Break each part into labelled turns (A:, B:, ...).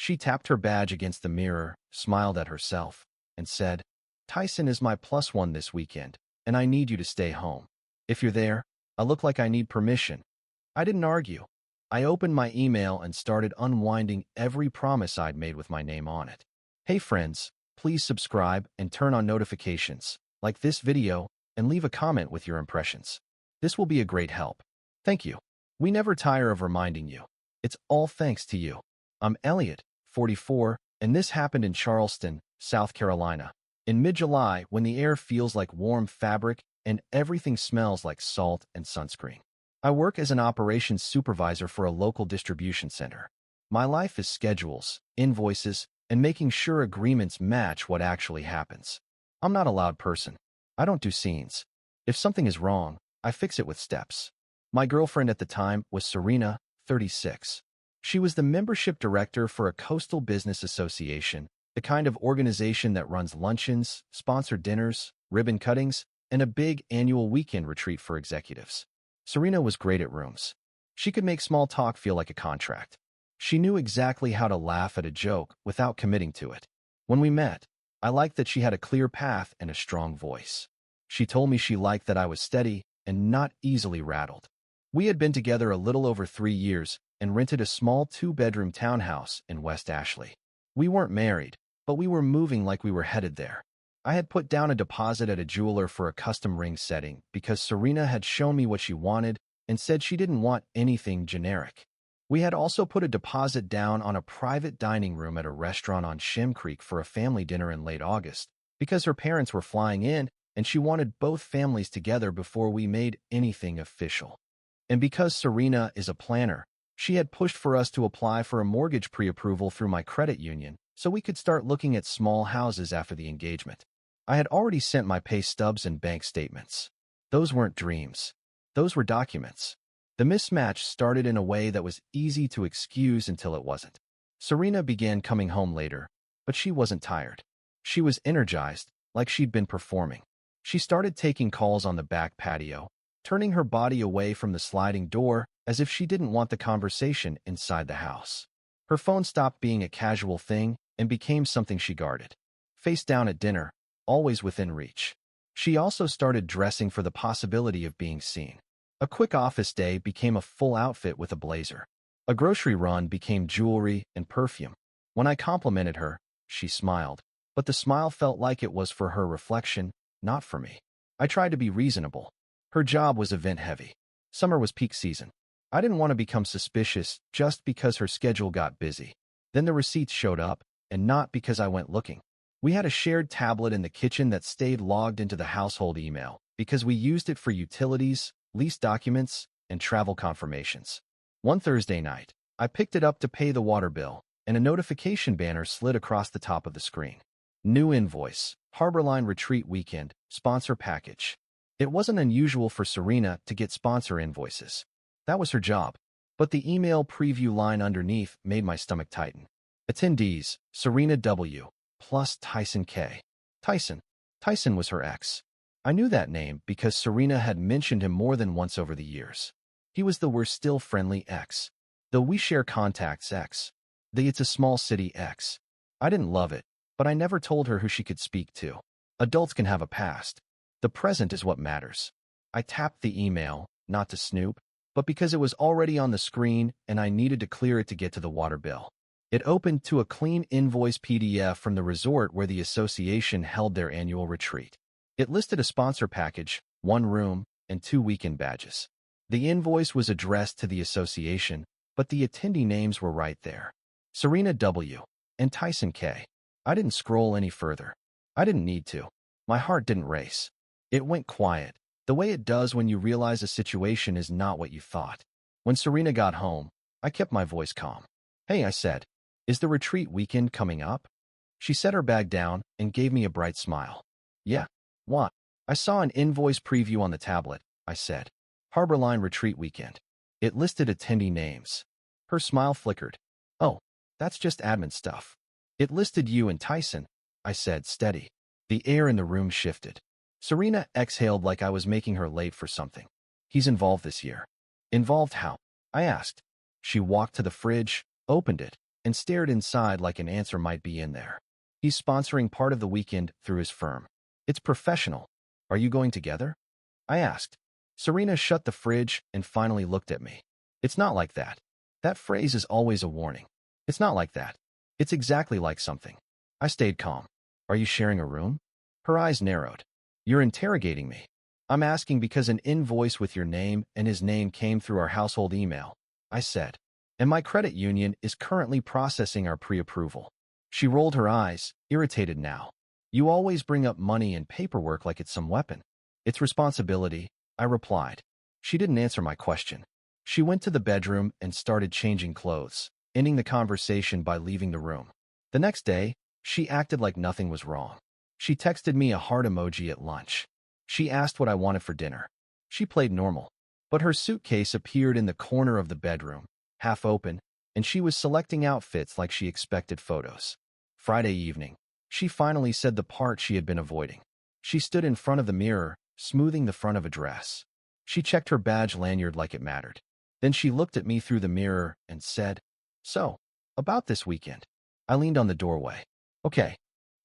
A: She tapped her badge against the mirror, smiled at herself, and said, "Tyson is my +1 this weekend, and I need you to stay home. If you're there, I look like I need permission." I didn't argue. I opened my email and started unwinding every promise I'd made with my name on it. Hey friends, please subscribe and turn on notifications, like this video, and leave a comment with your impressions. This will be a great help. Thank you. We never tire of reminding you. It's all thanks to you. I'm Elliot, 44, and this happened in Charleston, South Carolina, in mid-July when the air feels like warm fabric and everything smells like salt and sunscreen. I work as an operations supervisor for a local distribution center. My life is schedules, invoices, and making sure agreements match what actually happens. I'm not a loud person. I don't do scenes. If something is wrong, I fix it with steps. My girlfriend at the time was Serena, 36. She was the membership director for a coastal business association, the kind of organization that runs luncheons, sponsored dinners, ribbon cuttings, and a big annual weekend retreat for executives. Serena was great at rooms. She could make small talk feel like a contract. She knew exactly how to laugh at a joke without committing to it. When we met, I liked that she had a clear path and a strong voice. She told me she liked that I was steady and not easily rattled. We had been together a little over 3 years and rented a small 2-bedroom townhouse in West Ashley. We weren't married, but we were moving like we were headed there. I had put down a deposit at a jeweler for a custom ring setting because Serena had shown me what she wanted and said she didn't want anything generic. We had also put a deposit down on a private dining room at a restaurant on Shem Creek for a family dinner in late August because her parents were flying in and she wanted both families together before we made anything official. And because Serena is a planner, she had pushed for us to apply for a mortgage pre-approval through my credit union so we could start looking at small houses after the engagement. I had already sent my pay stubs and bank statements. Those weren't dreams. Those were documents. The mismatch started in a way that was easy to excuse until it wasn't. Serena began coming home later, but she wasn't tired. She was energized, like she'd been performing. She started taking calls on the back patio, turning her body away from the sliding door as if she didn't want the conversation inside the house. Her phone stopped being a casual thing and became something she guarded. Face down at dinner, always within reach. She also started dressing for the possibility of being seen. A quick office day became a full outfit with a blazer. A grocery run became jewelry and perfume. When I complimented her, she smiled, but the smile felt like it was for her reflection, not for me. I tried to be reasonable. Her job was event-heavy. Summer was peak season. I didn't want to become suspicious just because her schedule got busy. Then the receipts showed up, and not because I went looking. We had a shared tablet in the kitchen that stayed logged into the household email because we used it for utilities, lease documents, and travel confirmations. One Thursday night, I picked it up to pay the water bill, and a notification banner slid across the top of the screen. New invoice, Harborline Retreat Weekend, sponsor package. It wasn't unusual for Serena to get sponsor invoices. That was her job. But the email preview line underneath made my stomach tighten. Attendees, Serena W. plus Tyson K. Tyson was her ex. I knew that name because Serena had mentioned him more than once over the years. He was the "we're still friendly" ex. The "we share contacts" ex. The "it's a small city" ex. I didn't love it, but I never told her who she could speak to. Adults can have a past. The present is what matters. I tapped the email, not to snoop, but because it was already on the screen and I needed to clear it to get to the water bill. It opened to a clean invoice PDF from the resort where the association held their annual retreat. It listed a sponsor package, 1 room, and 2 weekend badges. The invoice was addressed to the association, but the attendee names were right there. Serena W. and Tyson K. I didn't scroll any further. I didn't need to. My heart didn't race. It went quiet, the way it does when you realize a situation is not what you thought. When Serena got home, I kept my voice calm. "Hey," I said. "Is the retreat weekend coming up?" She set her bag down and gave me a bright smile. "Yeah. What?" "I saw an invoice preview on the tablet," I said. "Harborline Retreat Weekend." It listed attendee names. Her smile flickered. "Oh, that's just admin stuff." "It listed you and Tyson," I said, steady. The air in the room shifted. Serena exhaled like I was making her late for something. "He's involved this year." "Involved how?" I asked. She walked to the fridge, opened it, and stared inside like an answer might be in there. He's sponsoring part of the weekend through his firm. It's professional. Are you going together? I asked. Serena shut the fridge and finally looked at me. It's not like that. That phrase is always a warning. It's not like that. It's exactly like something. I stayed calm. Are you sharing a room? Her eyes narrowed. You're interrogating me. I'm asking because an invoice with your name and his name came through our household email, I said. And my credit union is currently processing our pre-approval. She rolled her eyes, irritated now. You always bring up money and paperwork like it's some weapon. It's responsibility, I replied. She didn't answer my question. She went to the bedroom and started changing clothes, ending the conversation by leaving the room. The next day, she acted like nothing was wrong. She texted me a heart emoji at lunch. She asked what I wanted for dinner. She played normal, but her suitcase appeared in the corner of the bedroom, half open, and she was selecting outfits like she expected photos. Friday evening, she finally said the part she had been avoiding. She stood in front of the mirror, smoothing the front of a dress. She checked her badge lanyard like it mattered. Then she looked at me through the mirror and said, So, about this weekend. I leaned on the doorway. Okay.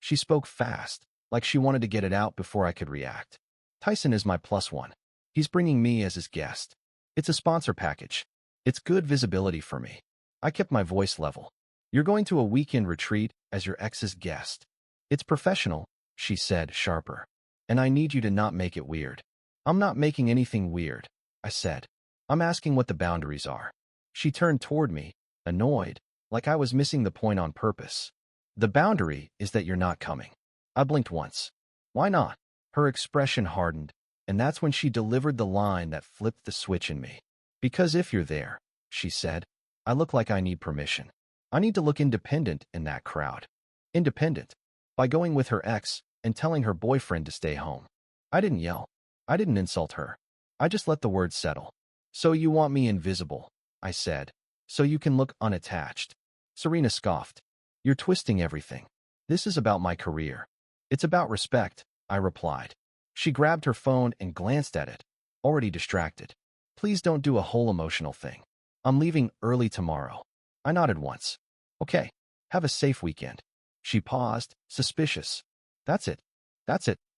A: She spoke fast, like she wanted to get it out before I could react. Tyson is my +1. He's bringing me as his guest. It's a sponsor package. It's good visibility for me. I kept my voice level. You're going to a weekend retreat as your ex's guest. It's professional, she said, sharper. And I need you to not make it weird. I'm not making anything weird, I said. I'm asking what the boundaries are. She turned toward me, annoyed, like I was missing the point on purpose. The boundary is that you're not coming. I blinked once. Why not? Her expression hardened, and that's when she delivered the line that flipped the switch in me. Because if you're there, she said, I look like I need permission. I need to look independent in that crowd. Independent. By going with her ex and telling her boyfriend to stay home. I didn't yell. I didn't insult her. I just let the words settle. So you want me invisible, I said, so you can look unattached. Serena scoffed. You're twisting everything. This is about my career. It's about respect, I replied. She grabbed her phone and glanced at it, already distracted. Please don't do a whole emotional thing. I'm leaving early tomorrow. I nodded once. Okay, have a safe weekend. She paused, suspicious. That's it,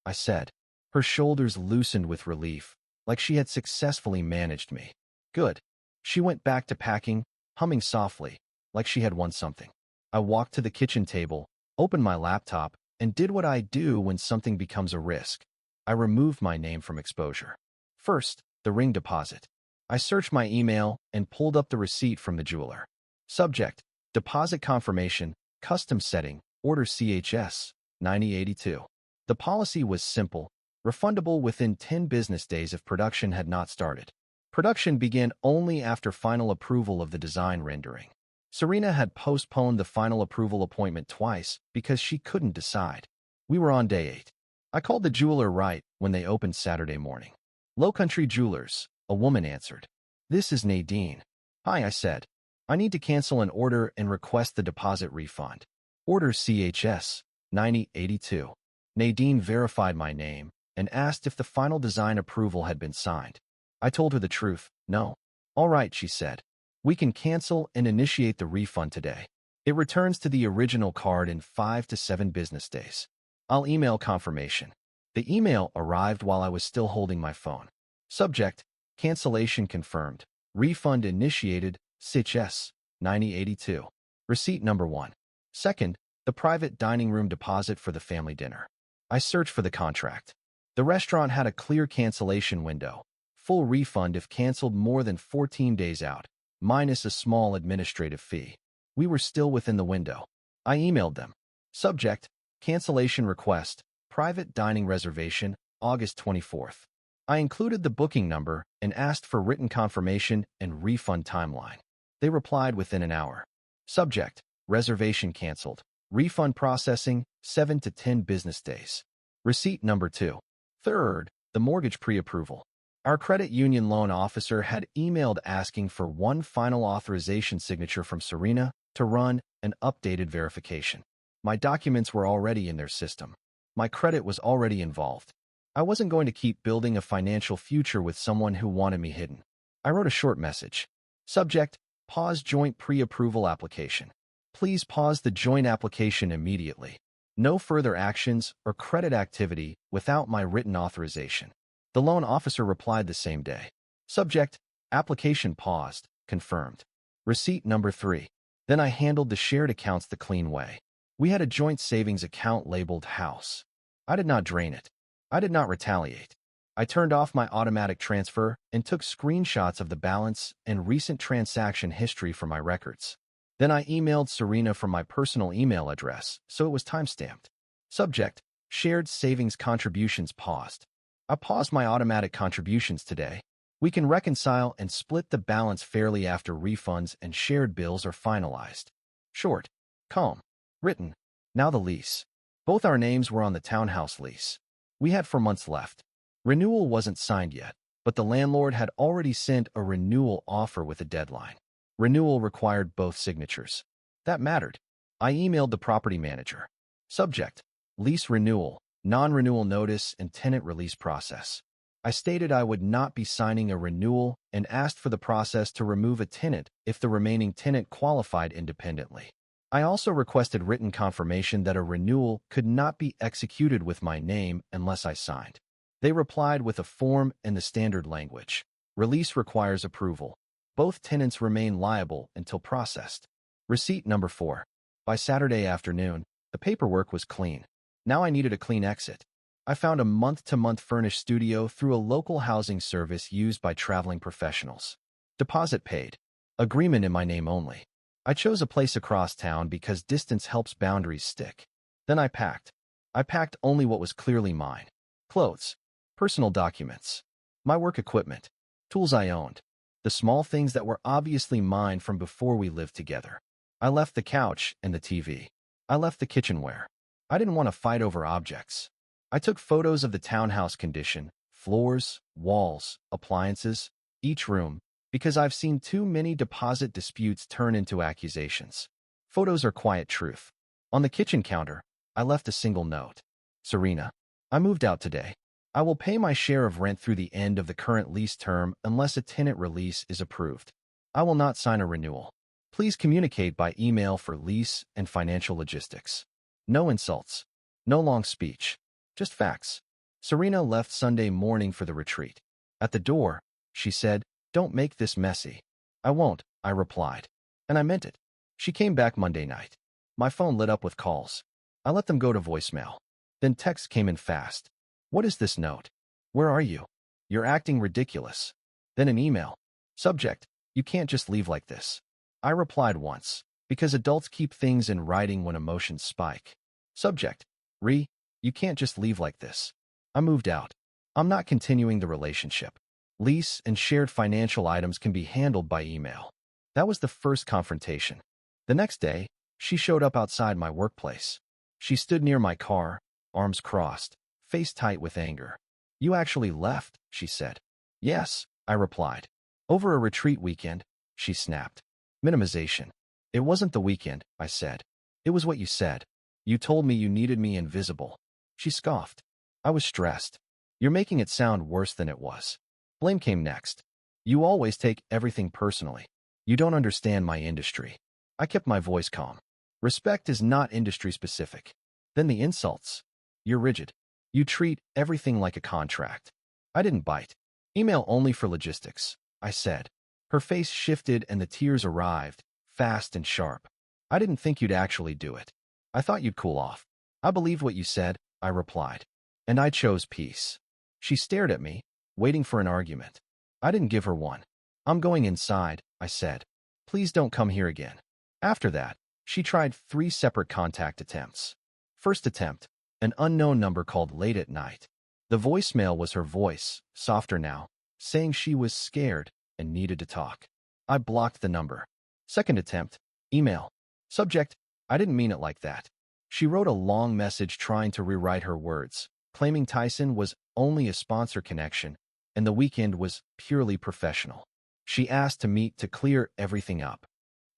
A: I said. Her shoulders loosened with relief, like she had successfully managed me. Good. She went back to packing, humming softly, like she had won something. I walked to the kitchen table, opened my laptop, and did what I do when something becomes a risk. I removed my name from exposure. First, the ring deposit. I searched my email and pulled up the receipt from the jeweler. Subject, deposit confirmation, custom setting, order CHS, 9082. The policy was simple, refundable within 10 business days if production had not started. Production began only after final approval of the design rendering. Serena had postponed the final approval appointment twice because she couldn't decide. We were on day 8. I called the jeweler right when they opened Saturday morning. Low Country Jewelers, a woman answered. This is Nadine. Hi, I said. I need to cancel an order and request the deposit refund. Order CHS, 9082. Nadine verified my name and asked if the final design approval had been signed. I told her the truth, no. All right, she said. We can cancel and initiate the refund today. It returns to the original card in 5 to 7 business days. I'll email confirmation. The email arrived while I was still holding my phone. Subject, cancellation confirmed. Refund initiated, CHS, 9082. Receipt number 1. Second, the private dining room deposit for the family dinner. I searched for the contract. The restaurant had a clear cancellation window. Full refund if canceled more than 14 days out, minus a small administrative fee. We were still within the window. I emailed them. Subject, cancellation request, private dining reservation, August 24th. I included the booking number and asked for written confirmation and refund timeline. They replied within an hour. Subject, reservation canceled. Refund processing, 7 to 10 business days. Receipt number 2. Third, the mortgage pre-approval. Our credit union loan officer had emailed asking for one final authorization signature from Serena to run an updated verification. My documents were already in their system. My credit was already involved. I wasn't going to keep building a financial future with someone who wanted me hidden. I wrote a short message. Subject, pause joint pre-approval application. Please pause the joint application immediately. No further actions or credit activity without my written authorization. The loan officer replied the same day. Subject, application paused, confirmed. Receipt number 3. Then I handled the shared accounts the clean way. We had a joint savings account labeled house. I did not drain it. I did not retaliate. I turned off my automatic transfer and took screenshots of the balance and recent transaction history for my records. Then I emailed Serena from my personal email address, so it was timestamped. Subject, shared savings contributions paused. I paused my automatic contributions today. We can reconcile and split the balance fairly after refunds and shared bills are finalized. Short, calm, written. Now the lease. Both our names were on the townhouse lease. We had 4 months left. Renewal wasn't signed yet, but the landlord had already sent a renewal offer with a deadline. Renewal required both signatures. That mattered. I emailed the property manager. Subject, lease renewal, non-renewal notice, and tenant release process. I stated I would not be signing a renewal and asked for the process to remove a tenant if the remaining tenant qualified independently. I also requested written confirmation that a renewal could not be executed with my name unless I signed. They replied with a form and the standard language. Release requires approval. Both tenants remain liable until processed. Receipt number 4. By Saturday afternoon, the paperwork was clean. Now I needed a clean exit. I found a month-to-month furnished studio through a local housing service used by traveling professionals. Deposit paid. Agreement in my name only. I chose a place across town because distance helps boundaries stick. Then I packed. I packed only what was clearly mine. Clothes, personal documents, my work equipment, tools I owned, the small things that were obviously mine from before we lived together. I left the couch and the TV. I left the kitchenware. I didn't want to fight over objects. I took photos of the townhouse condition, floors, walls, appliances, each room, because I've seen too many deposit disputes turn into accusations. Photos are quiet truth. On the kitchen counter, I left a single note. Serena, I moved out today. I will pay my share of rent through the end of the current lease term unless a tenant release is approved. I will not sign a renewal. Please communicate by email for lease and financial logistics. No insults. No long speech. Just facts. Serena left Sunday morning for the retreat. At the door, she said, "Don't make this messy." "I won't," I replied. And I meant it. She came back Monday night. My phone lit up with calls. I let them go to voicemail. Then texts came in fast. "What is this note? Where are you? You're acting ridiculous." Then an email. Subject, "You can't just leave like this." I replied once, because adults keep things in writing when emotions spike. Subject, "You can't just leave like this." I moved out. I'm not continuing the relationship. Lease and shared financial items can be handled by email. That was the first confrontation. The next day, she showed up outside my workplace. She stood near my car, arms crossed, face tight with anger. "You actually left," she said. "Yes," I replied. "Over a retreat weekend," she snapped. Minimization. "It wasn't the weekend," I said. "It was what you said. You told me you needed me invisible." She scoffed. I was stressed. "You're making it sound worse than it was." Blame came next. "You always take everything personally. You don't understand my industry." I kept my voice calm. Respect is not industry specific. Then the insults. "You're rigid. You treat everything like a contract." I didn't bite. "Email only for logistics," I said. Her face shifted and the tears arrived, fast and sharp. "I didn't think you'd actually do it. I thought you'd cool off." "I believed what you said," I replied. "And I chose peace." She stared at me, waiting for an argument. I didn't give her one. "I'm going inside," I said. "Please don't come here again." After that, she tried 3 separate contact attempts. First attempt, an unknown number called late at night. The voicemail was her voice, softer now, saying she was scared and needed to talk. I blocked the number. Second attempt, email. Subject, "I didn't mean it like that." She wrote a long message trying to rewrite her words, claiming Tyson was only a sponsor connection and the weekend was purely professional. She asked to meet to clear everything up.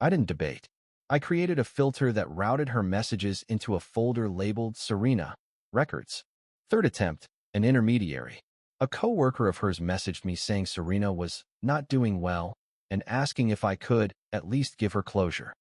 A: I didn't debate. I created a filter that routed her messages into a folder labeled Serena Records. Third attempt, an intermediary. A coworker of hers messaged me saying Serena was not doing well and asking if I could at least give her closure.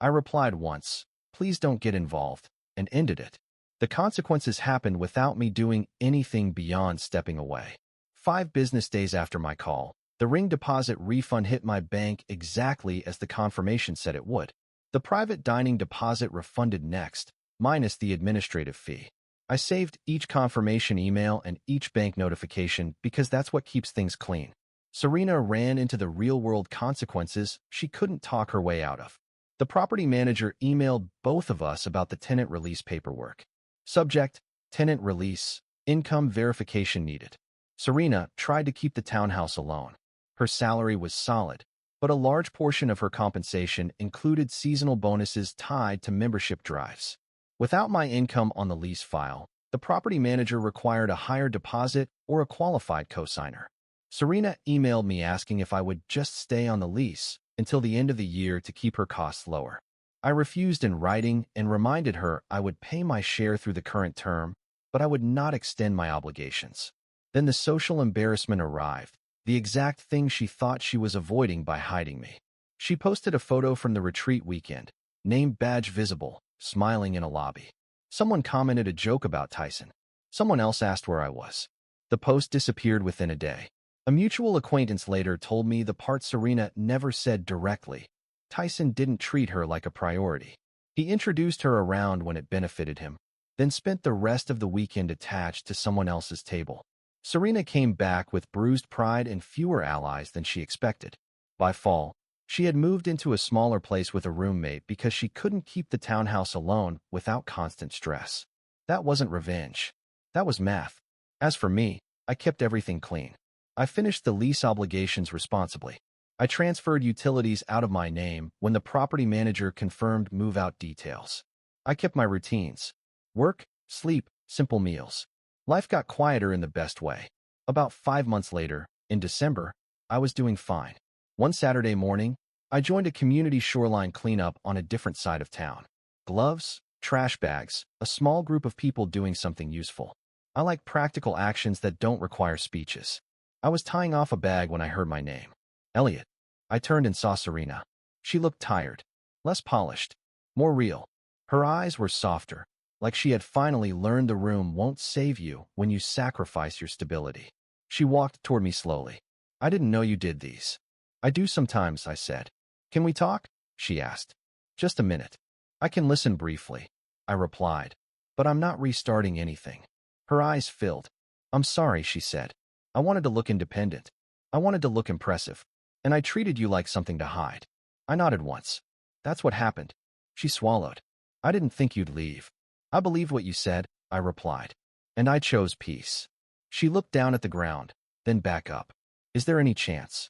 A: I replied once, "Please don't get involved," and ended it. The consequences happened without me doing anything beyond stepping away. 5 business days after my call, the ring deposit refund hit my bank exactly as the confirmation said it would. The private dining deposit refunded next, minus the administrative fee. I saved each confirmation email and each bank notification because that's what keeps things clean. Serena ran into the real-world consequences she couldn't talk her way out of. The property manager emailed both of us about the tenant release paperwork. Subject: tenant release, income verification needed. Serena tried to keep the townhouse alone. Her salary was solid, but a large portion of her compensation included seasonal bonuses tied to membership drives. Without my income on the lease file, the property manager required a higher deposit or a qualified cosigner. Serena emailed me asking if I would just stay on the lease until the end of the year to keep her costs lower. I refused in writing and reminded her I would pay my share through the current term, but I would not extend my obligations. Then the social embarrassment arrived, the exact thing she thought she was avoiding by hiding me. She posted a photo from the retreat weekend, name badge visible, smiling in a lobby. Someone commented a joke about Tyson. Someone else asked where I was. The post disappeared within a day. A mutual acquaintance later told me the part Serena never said directly. Tyson didn't treat her like a priority. He introduced her around when it benefited him, then spent the rest of the weekend attached to someone else's table. Serena came back with bruised pride and fewer allies than she expected. By fall, she had moved into a smaller place with a roommate because she couldn't keep the townhouse alone without constant stress. That wasn't revenge. That was math. As for me, I kept everything clean. I finished the lease obligations responsibly. I transferred utilities out of my name when the property manager confirmed move-out details. I kept my routines: work, sleep, simple meals. Life got quieter in the best way. About 5 months later, in December, I was doing fine. One Saturday morning, I joined a community shoreline cleanup on a different side of town. Gloves, trash bags, a small group of people doing something useful. I like practical actions that don't require speeches. I was tying off a bag when I heard my name. Elliot. I turned and saw Serena. She looked tired, less polished, more real. Her eyes were softer, like she had finally learned the room won't save you when you sacrifice your stability. She walked toward me slowly. "I didn't know you did these." "I do sometimes," I said. "Can we talk?" she asked. "Just a minute." "I can listen briefly," I replied, "but I'm not restarting anything." Her eyes filled. "I'm sorry," she said. "I wanted to look independent. I wanted to look impressive. And I treated you like something to hide." I nodded once. "That's what happened." She swallowed. "I didn't think you'd leave." "I believed what you said," I replied. "And I chose peace." She looked down at the ground, then back up. "Is there any chance?"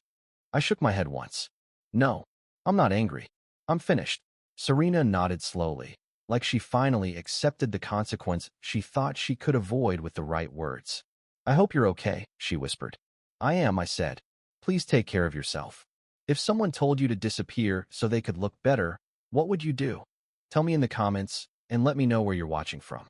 A: I shook my head once. "No, I'm not angry. I'm finished." Serena nodded slowly, like she finally accepted the consequence she thought she could avoid with the right words. "I hope you're okay," she whispered. "I am," I said. "Please take care of yourself." If someone told you to disappear so they could look better, what would you do? Tell me in the comments and let me know where you're watching from.